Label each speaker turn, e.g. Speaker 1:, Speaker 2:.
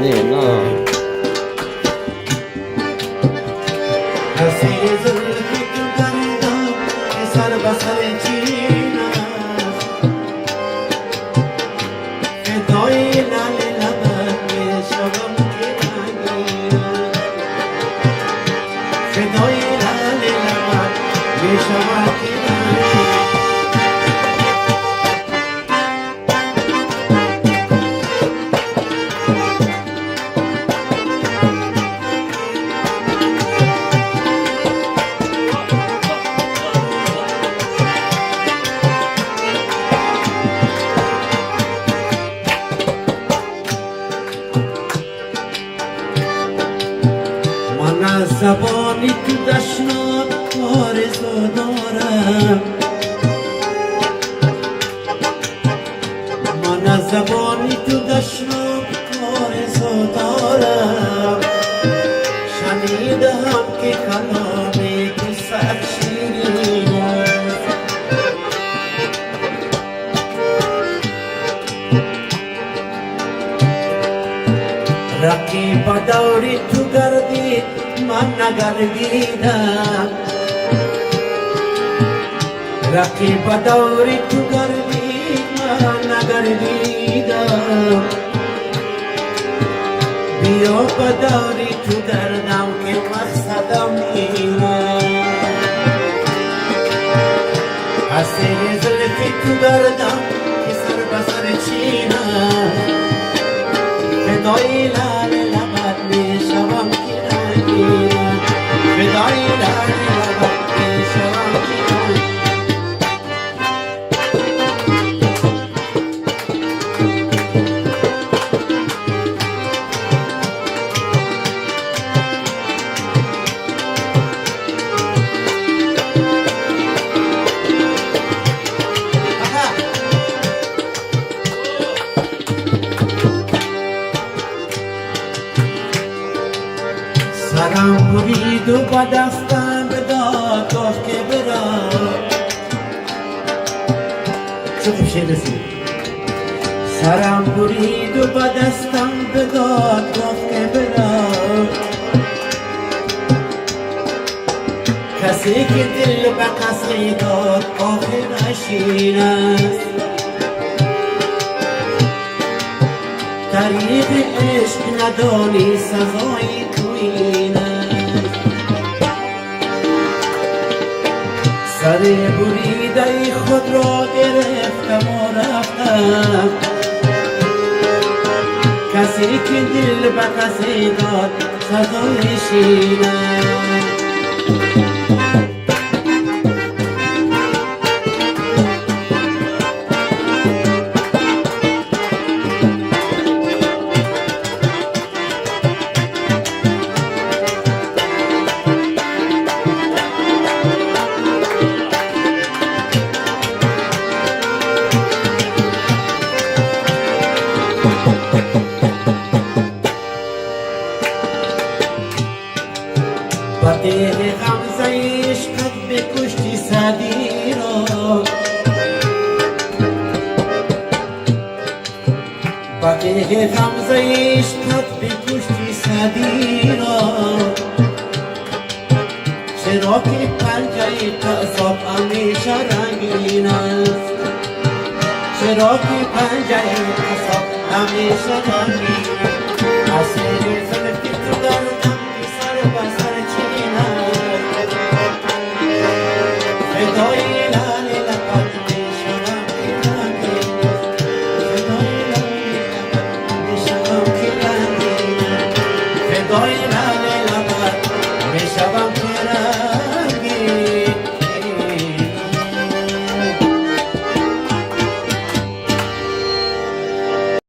Speaker 1: نه
Speaker 2: حسین زلفی تو گردم که سر بسر چین است فدای لال لبت میشوم که نگیرم فدای لال لبت میشوم که نگیرم من از زبانی تو دشنام آرزو دارم من از زبانی تو دشنام آرزو دارم شنیدم که کلامی تو سر شیرین است رقیب دوری تو گردید من نگردیدم رقیب دوری تو گردید من نگردیدم بیا بداری تو گردم که مقصدم اینه حسین زلفی تو گردم که سر بسر چینه فدای لال لبت میشوم که نگیرم فدای لال لبت میشوم که نگیرم سرم برید و با دستم بداد گفت که برا چه خوب شعر رسید سرم برید و با دستم بداد گفت که برا کسی که دل به کسی داد آخر نشین است طریق عشق ندانی سزای تو این است سر بریده خود را گرفتم و رفتم کسی که دل به کسی داد سزای شین است با دل غمزه عشقت بکشتی سعدی را با دل غمزه عشقت بکشتی سعدی را چرا که پنجه تعصب همیشه رنگین است چرا که پنجه تعصب همیشه رنگین